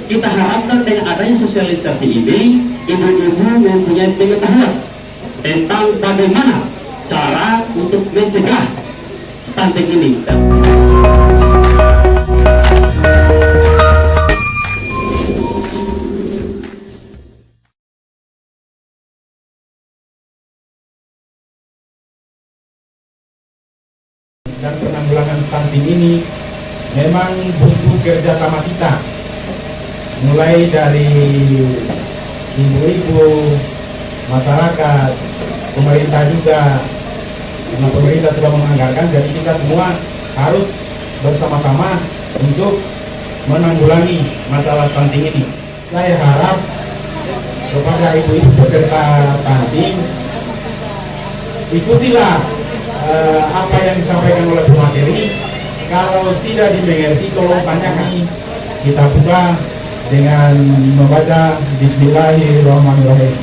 kita harapkan dengan adanya sosialisasi ini, ibu-ibu mempunyai pengetahuan tentang bagaimana cara untuk mencegah stunting ini. Dan penanggulangan stunting ini memang butuh kerjasama kita, mulai dari ibu-ibu, masyarakat, pemerintah juga. Karena pemerintah sudah menganggarkan, jadi kita semua harus bersama-sama untuk menanggulangi masalah stunting ini. Saya harap kepada ibu-ibu peserta stunting, ikutilah apa yang disampaikan oleh pemateri. Kalau tidak dimengerti, tolong tanyakan. Kita buka dengan membaca Bismillahirrahmanirrahim.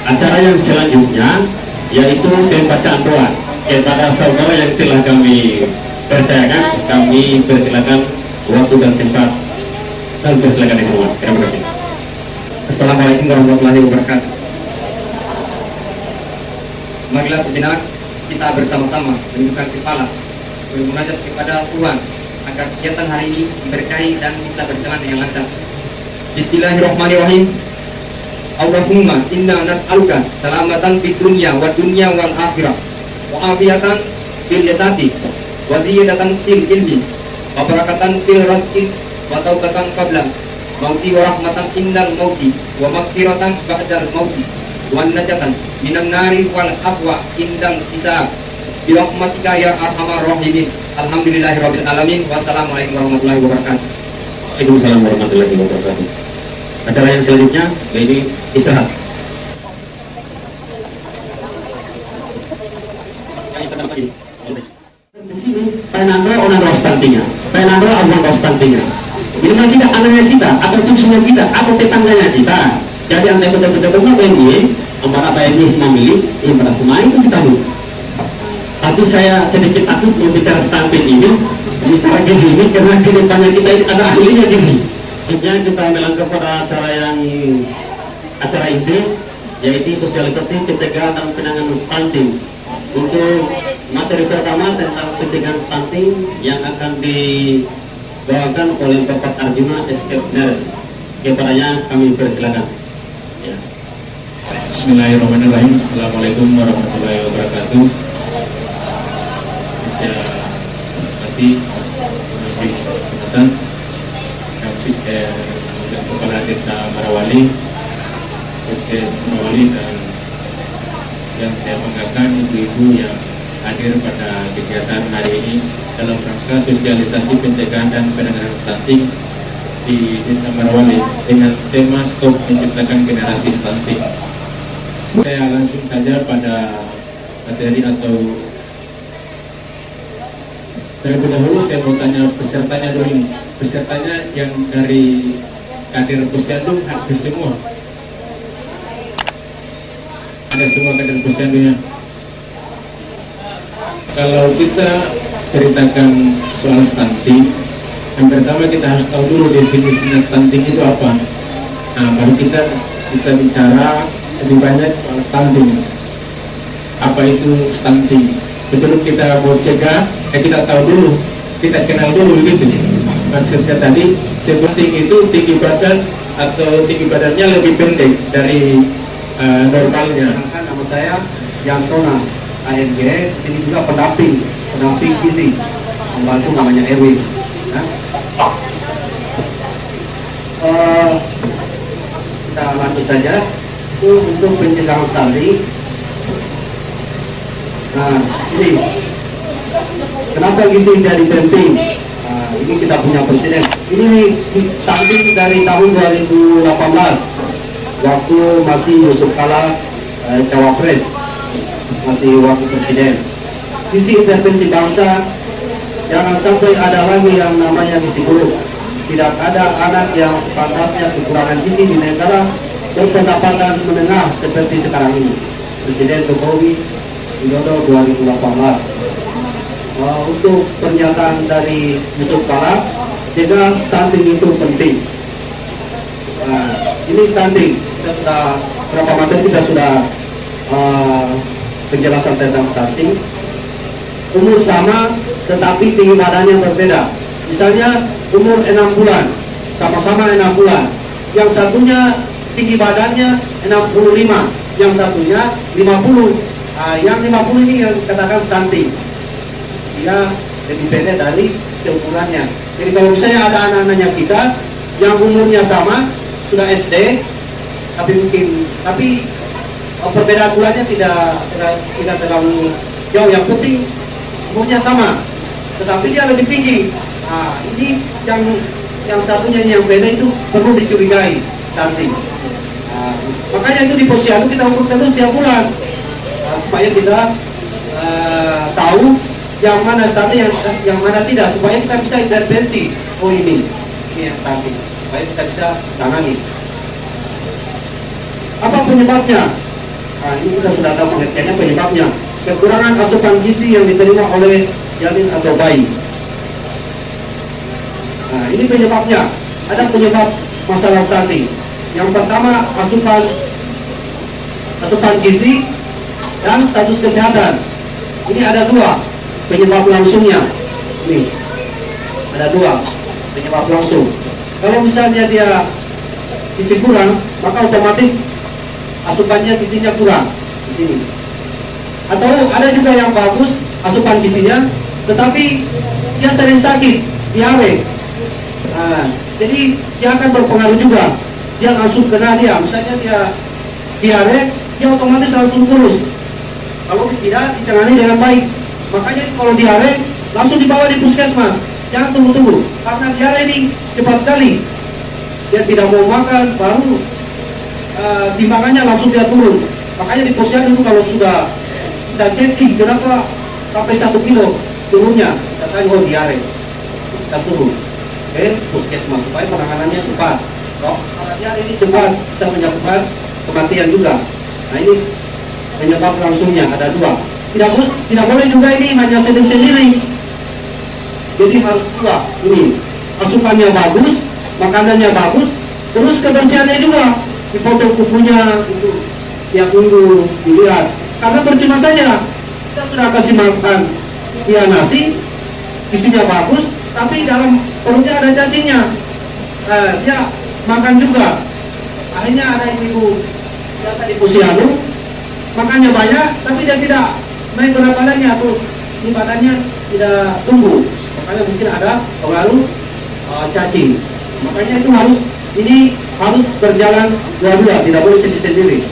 Acara yang selanjutnya yaitu pembacaan doa kepada saudara yang telah kami percayakan. Kami persilakan waktu dan tempat dan persilakan semua. Terima kasih. Assalamualaikum warahmatullahi wabarakatuh. Marilah sejenak kita bersama-sama menundukkan kepala, bermunajat kepada Tuhan agar kegiatan hari ini diberkahi dan bisa berjalan dengan lancar. Bismillahirrahmanirrahim. Allahumma inna nas'aluka salamatan fid dunya wa dunya wal akhirah wa afiyatan fil jasadi wa ziyadatan fil ilmi wa barakatan fil rizqi wa taubatan qabla mauti wa rahmatan indal mauti wa maghfiratan ba'dal mauti wa najatan minan nari wal afwa indal hisab bi rahmatika ya arhamar rahimin. Alhamdulillahirabbil alamin. Wassalamualaikum warahmatullahi wabarakatuh. Waalaikumsalam warahmatullahi wabarakatuh. Acara yang selanjutnya ini istirahat. Di sini penandra orang stuntingnya, penandra orang stuntingnya. Ini masih tidak anaknya kita, atau cucunya kita, atau tetangganya kita. Jadi antai betul-betul ini, amat apa ini memilih, ini pada pemain itu kita tahu. Tapi saya sedikit takut berbicara stunting ini, bicara gizi ini karena di depannya kita ini ada ahlinya gizi. Selanjutnya kita melangkah pada acara inti, yaitu sosialisasi pencegahan dan penanganan stunting. Untuk materi pertama tentang pencegahan stunting yang akan dibawakan oleh Bapak Arjuna Escape Nurse. Kepadanya kami persilakan. Ya. Bismillahirrahmanirrahim. Assalamualaikum warahmatullahi wabarakatuh. Ya, nanti lebih kesempatan Kepala Desa Marawali, dan yang saya banggakan ibu-ibu yang hadir pada kegiatan hari ini dalam rangka sosialisasi pencegahan dan penanganan stunting di Desa Marawali dengan tema Stop Menciptakan Generasi Stunting. Saya langsung saja pada materi atau terlebih dahulu saya mau tanya pesertanya dulu ini. Pesertanya yang dari kader posyandu hadir semua. Ada semua kader posyandunya. Kalau kita ceritakan soal stunting, yang pertama kita harus tahu dulu definisi stunting itu apa. Nah, baru kita bicara lebih banyak soal stunting. Apa itu stunting? Sebelum kita mau cegah, kita tahu dulu, kita kenal dulu gitu. Maksudnya tadi stunting itu tinggi badan atau tinggi badannya lebih pendek dari normalnya. Nama saya Yantona AMG, sini juga pendamping gizi, membantu namanya Erwin. Kita lanjut saja. Itu untuk pencegahan stunting. Nah, ini kenapa gizi jadi penting? Nah, ini kita punya presiden. Ini stunting dari tahun 2018, waktu masih Yusuf Kala Cawapres, masih wakil presiden. Gizi intervensi bangsa, jangan sampai ada lagi yang namanya gizi buruk. Tidak ada anak yang sepantasnya kekurangan gizi di negara berpendapatan menengah seperti sekarang ini. Presiden Jokowi Widodo 2018. Untuk pernyataan dari Yusuf Kala, Jaga stunting itu penting. Nah, ini stunting. Kita sudah berapa materi kita sudah penjelasan tentang stunting. Umur sama, tetapi tinggi badannya berbeda. Misalnya umur 6 bulan, sama-sama 6 bulan. Yang satunya tinggi badannya 65, yang satunya 50. Yang 50 ini yang katakan stunting. Dia lebih pendek dari seukurannya. Jadi kalau misalnya ada anak-anaknya kita yang umurnya sama, sudah SD, tapi perbedaan bulannya tidak terlalu jauh. Yang penting umurnya sama, tetapi dia lebih tinggi. Ini yang satunya yang beda itu perlu dicurigai stunting. Makanya itu di posyandu kita ukur terus tiap bulan, supaya kita tahu yang mana stunting, yang mana tidak, supaya kita bisa intervensi. Oh ini yang stunting, supaya kita bisa tangani. Apa penyebabnya? Ini kita sudah tahu pengertiannya. Penyebabnya kekurangan asupan gizi yang diterima oleh janin atau bayi. Ini penyebabnya. Ada penyebab masalah stunting. Yang pertama, asupan gizi dan status kesehatan. Ini ada dua penyebab langsungnya. Ini ada dua penyebab langsung. Kalau misalnya dia gizi kurang, maka otomatis asupannya gizinya kurang di sini. Atau ada juga yang bagus asupan gizinya, tetapi dia sering sakit, diare. Jadi dia akan berpengaruh juga. Dia langsung kena dia. Misalnya dia diare, dia otomatis langsung kurus. Kalau tidak ditangani dengan baik. Makanya kalau diare langsung dibawa di puskesmas. Jangan tunggu-tunggu, karena diare ini cepat sekali. Dia tidak mau makan, baru timbangannya langsung dia turun. Makanya di posyandu itu kalau sudah kita checking, kenapa sampai 1 kilo turunnya, kita tahu diare, kita turun ke puskesmas supaya penanganannya cepat. Kalau diare ini cepat bisa menyebabkan kematian juga. Nah ini penyebab langsungnya ada dua. Tidak boleh juga ini hanya sendiri. Jadi harus dua. Ini asupannya bagus, makanannya bagus, terus kebersihannya juga. Dipotong kukunya itu tiap minggu dilihat. Karena percuma saja kita sudah kasih makan dia nasi, isinya bagus, tapi dalam perutnya ada cacingnya. Dia makan juga. Akhirnya ada ibu biasa di posyandu makannya banyak, tapi dia tidak naik berat badannya atau di badannya tidak tumbuh. Makanya mungkin ada pengaruh cacing. Makanya itu harus berjalan dua-dua, tidak boleh sendiri-sendiri.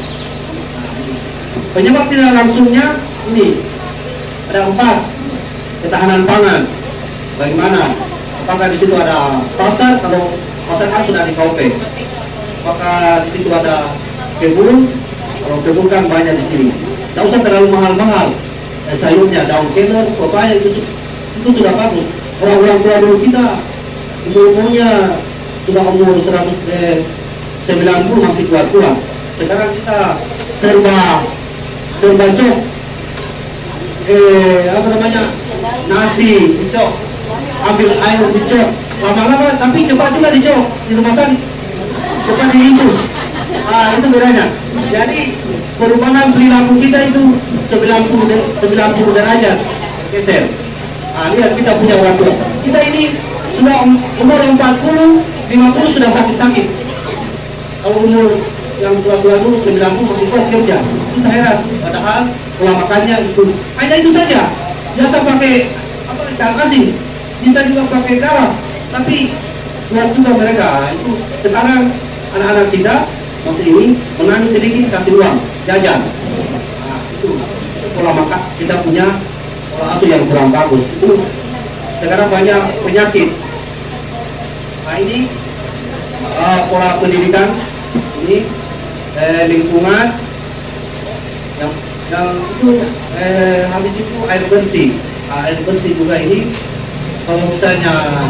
Penyebab tidak langsungnya ini ada 4. Ketahanan pangan. Bagaimana? Apakah di situ ada pasar? Kalau pasar kan sudah di KOP. Apakah di situ ada kebun? Kalau kebun kan banyak di sini. Tidak usah terlalu mahal-mahal. Sayurnya, daun kelor, pepaya itu sudah bagus. Orang-orang tua dulu kita umurnya sudah umur 190 masih kuat-kuat. Sekarang kita serba cok. Nasi dicok, ambil air dicok. Lama-lama tapi cepat juga dicok di rumah sakit. Cepat diinfus. Itu bedanya. Jadi perubahan perilaku kita itu 90 derajat geser. Lihat kita punya orang tua. Kita ini sudah umur 40, 50 sudah sakit-sakit. Kalau umur yang tua-tua dulu 90 masih kuat kerja. Kita heran. Padahal pola makannya itu hanya itu saja. Biasa pakai ikan asin, bisa juga pakai garam. Tapi kuat juga mereka. Itu sekarang anak-anak kita masih ini menangis sedikit kasih uang jajan. Itu pola makan kita punya pola asuh yang kurang bagus. Itu sekarang banyak penyakit. Ini pola pendidikan, ini lingkungan yang itu habis itu air bersih juga ini. Kalau misalnya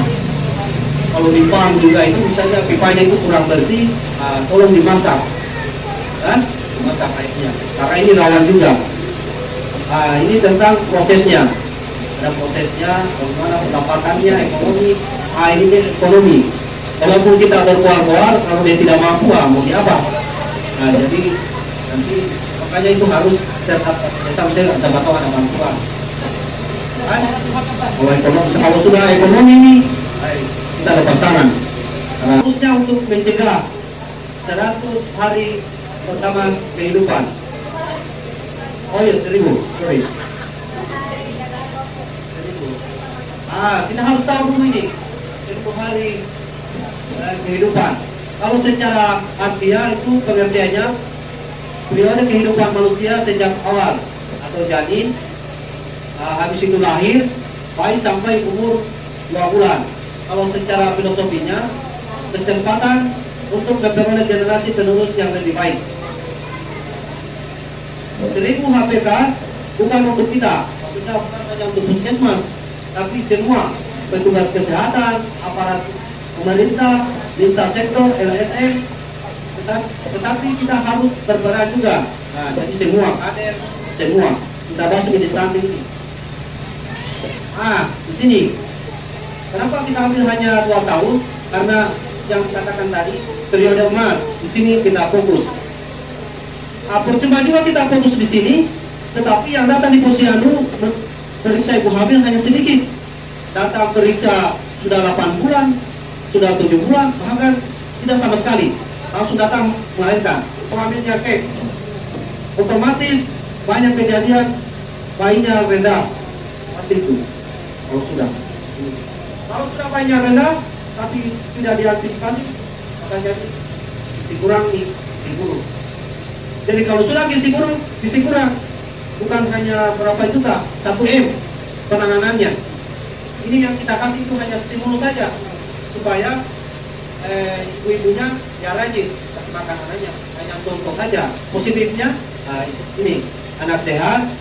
di farm juga itu misalnya pipanya itu kurang bersih, tolong dimasak kan, dimasak airnya karena ini rawan juga. Ini tentang prosesnya, ada prosesnya bagaimana pendapatannya, ekonomi ini kan ekonomi. Walaupun kita berkuar-kuar, kalau dia tidak mampu, mau di apa? Nah, jadi nanti makanya itu harus saya dapat tahu ada bantuan. Kalau sudah ekonomi ini, kita lepas tangan. Harusnya untuk mencegah 100 hari pertama kehidupan. Oh iya, 1000, sorry. Kita harus tahu dulu ini 1000 hari kehidupan. Kalau secara harfiah itu pengertiannya periode kehidupan manusia sejak awal atau janin, habis itu lahir, bayi sampai umur 2 bulan. Kalau secara filosofinya kesempatan untuk memperoleh generasi penerus yang lebih baik. 1000 HPK bukan untuk kita, maksudnya bukan hanya untuk puskesmas, tapi semua petugas kesehatan, aparat pemerintah, lintas sektor, LSM, tetapi kita harus berperan juga. Nah, jadi semua kader, semua kita bahas di stunting ini. Di sini, kenapa kita ambil hanya 2 tahun? Karena yang dikatakan tadi periode emas. Di sini kita fokus. Percuma juga kita fokus di sini, tetapi yang datang di posyandu periksa ibu hamil hanya sedikit. Datang periksa sudah 8 bulan, sudah 7 bulan, bahkan tidak sama sekali. Langsung datang melahirkan. Hamilnya kek. Otomatis banyak kejadian bayinya rendah. Pasti itu. Kalau sudah bayinya rendah, tapi tidak diantisipasi, akan jadi gizi kurang nih, gizi buruk. Jadi kalau sudah gizi kurang, bukan hanya berapa juta, 1 M penanganannya. Ini yang kita kasih itu hanya stimulus saja, supaya ibu-ibunya ya rajin kasih makan anaknya. Hanya contoh saja. Positifnya, ini anak sehat,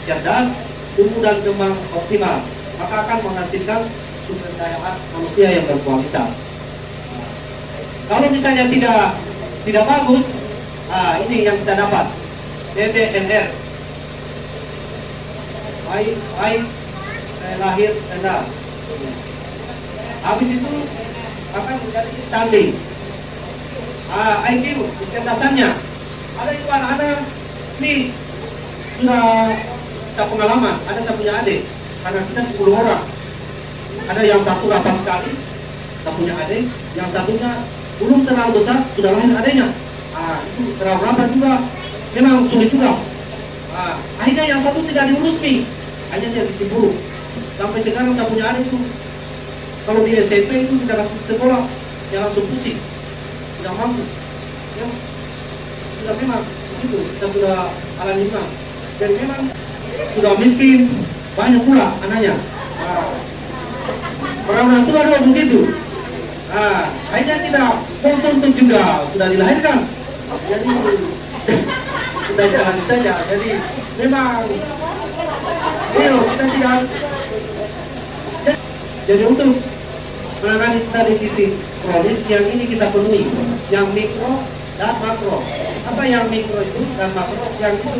cerdas, tumbuh dan kembang optimal, maka akan menghasilkan sumber daya manusia yang berkualitas. Kalau misalnya tidak bagus, ini yang kita dapat BBNR, baik lahir rendah. Habis itu akan menjadi stunting. IQ, kecerdasannya. Ada itu anak-anak ini sudah saya pengalaman, ada saya punya adik, karena kita 10 orang. Ada yang satu rapat sekali, kita punya adik, yang satunya belum terlalu besar, sudah lahir adiknya. Itu terlalu rapat juga, memang sulit juga. Akhirnya yang satu tidak diurus nih, hanya dia gizi buruk. Sampai sekarang saya punya adik itu, kalau di SMP itu tidak kasih sekolah, dia langsung pusing, tidak mampu. Ya, sudah memang begitu, kita sudah alami memang. Dan memang sudah miskin, banyak pula anaknya. Orang tua juga begitu. Akhirnya tidak mau tuntut juga, sudah dilahirkan. Jadi kita jalan saja. Jadi memang kita tidak. Jadi untuk menangani tadi gizi kronis yang ini kita penuhi, yang mikro dan makro. Apa yang mikro itu dan makro? Yang itu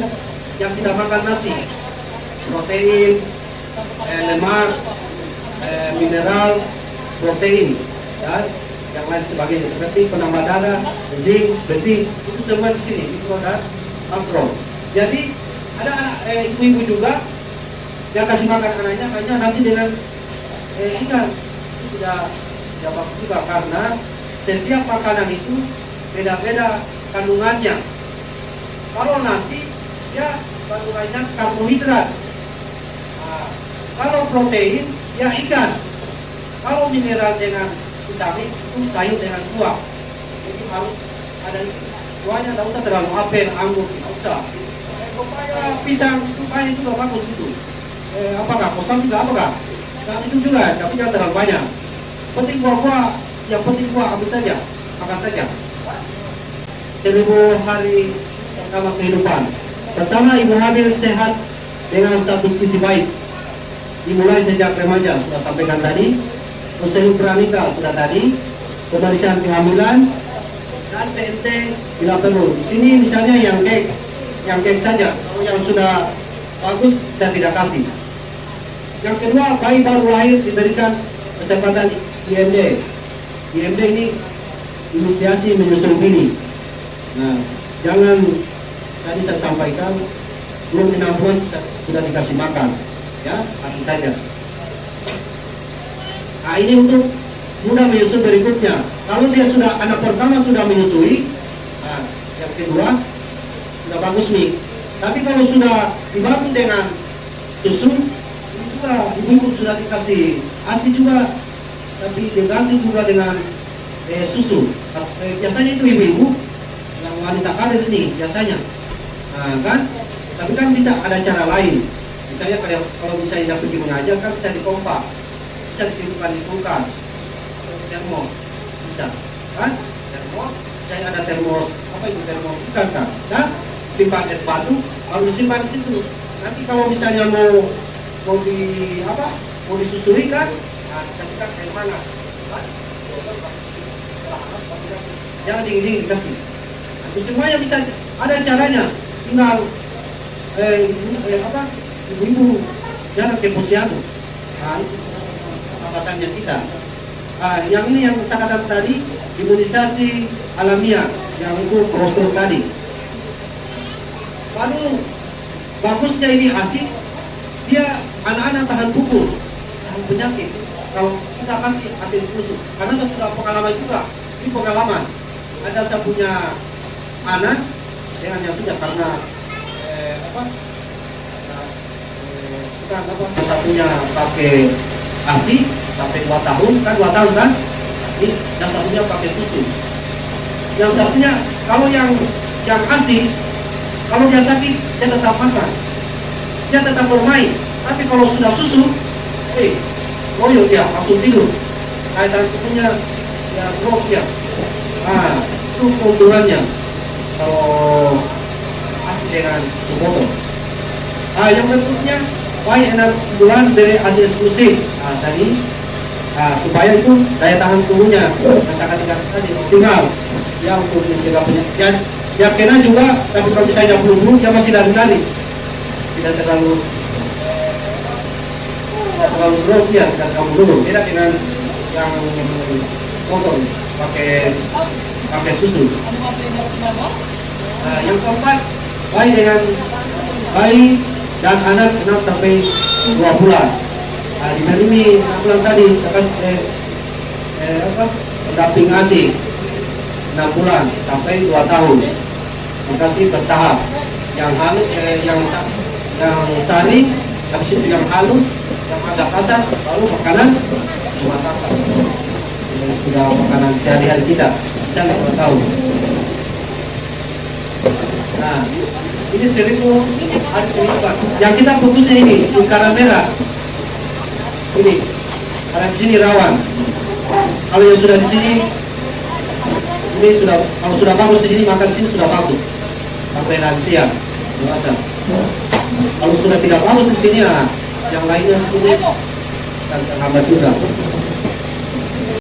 yang kita makan nasi, protein, lemak, mineral, protein, dan yang lain sebagainya seperti penambah darah, zinc, besi, itu semua di sini mikro dan makro. Jadi ada anak ibu-ibu juga yang kasih makan anaknya hanya nasi dengan ikan. Itu tidak bagus juga karena setiap makanan itu beda-beda kandungannya. Kalau nasi ya kandungannya karbohidrat. Kalau protein ya ikan. Kalau mineral dengan vitamin itu sayur dengan buah. Jadi harus ada buahnya, tidak usah terlalu apel, anggur, tidak usah. Pepaya, pisang itu banyak juga bagus itu. Apakah kosong juga apakah? Nah, itu juga, tapi jangan terlalu banyak. Penting buah-buah, yang penting buah ambil saja, makan saja. 1000 hari pertama kehidupan. Pertama, ibu hamil sehat dengan status gizi baik. Dimulai sejak remaja, sudah sampaikan tadi. Prosesi pranikah sudah tadi. Pemeriksaan kehamilan dan PNT bila perlu. Di sini misalnya yang kek saja. Kalau yang sudah bagus kita tidak kasih. Yang kedua, bayi baru lahir diberikan kesempatan IMD. IMD ini inisiasi menyusul bini. Nah, jangan tadi saya sampaikan belum 6 bulan sudah dikasih makan, ya kasih saja. Nah, ini untuk mudah menyusul berikutnya. Kalau dia sudah anak pertama sudah menyusui, nah, yang kedua sudah bagus nih. Tapi kalau sudah dibantu dengan susu, ini juga ibu-ibu sudah dikasih ASI juga, tapi diganti juga dengan susu. Biasanya itu ibu-ibu yang wanita karir ini biasanya, nah, kan? Tapi kan bisa ada cara lain. Misalnya kalau misalnya pergi mengajar kan bisa dipompa, bisa disimpan di kulkas, termos, bisa, kan? Termos, saya ada termos, apa itu termos ikan kan? Nah, simpan es batu, harus disimpan di situ. Nanti kalau misalnya mau disusui kan, nah, kasihkan air mana? Kan? Jangan dingin dikasih. Nah, itu semuanya bisa ada caranya. Tinggal ibu-ibu jangan ke posyandu. Nah, itu pengawatannya kita. Nah, yang ini yang saya katakan tadi imunisasi alamiah, yang itu prostor tadi. Lalu bagusnya ini ASI, dia anak-anak tahan pukul, tahan penyakit. Kalau kita kasih ASI khusus, karena saya sudah pengalaman juga. Ini pengalaman. Ada saya punya anak, saya hanya sudah karena satunya pakai ASI sampai 2 tahun kan, 2 tahun kan, ini yang satunya pakai susu. Yang satunya kalau yang ASI, kalau dia sakit dia tetap makan, dia tetap bermain. Tapi kalau sudah susu, loyo dia langsung tidur. Dan punya ya drop ya. Nah, itu keunggulannya kalau ASI dengan suboto. Nah, yang berikutnya baik 6 bulan dari ASI eksklusif. Nah, tadi supaya itu daya tahan tubuhnya katakan tadi optimal ya untuk mencegah penyakit. Ya kena juga, tapi kalau misalnya belum dia masih lari-lari, tidak terlalu drop ya, tidak terlalu dulu. Beda dengan yang kotor pakai susu. Nah, yang keempat bayi dengan bayi dan anak 6 sampai 2 bulan. Nah, diberi ini 6 bulan tadi pendamping ASI 6 bulan sampai 2 tahun. Dikasih bertahap. Yang halus, yang sari, habis itu yang halus, yang agak kasar, lalu makanan cuma kasar. Ini sudah makanan sehari-hari kita, bisa nggak tahu. Nah, ini 1000 hari kehidupan. Yang kita putusnya ini lingkaran merah. Ini, karena di sini rawan. Kalau yang sudah di sini, ini sudah, kalau sudah bagus di sini, maka di sini sudah bagus. Sampai lansia, dewasa. Kalau sudah tidak bagus di sini, yang lainnya di sini akan terhambat juga.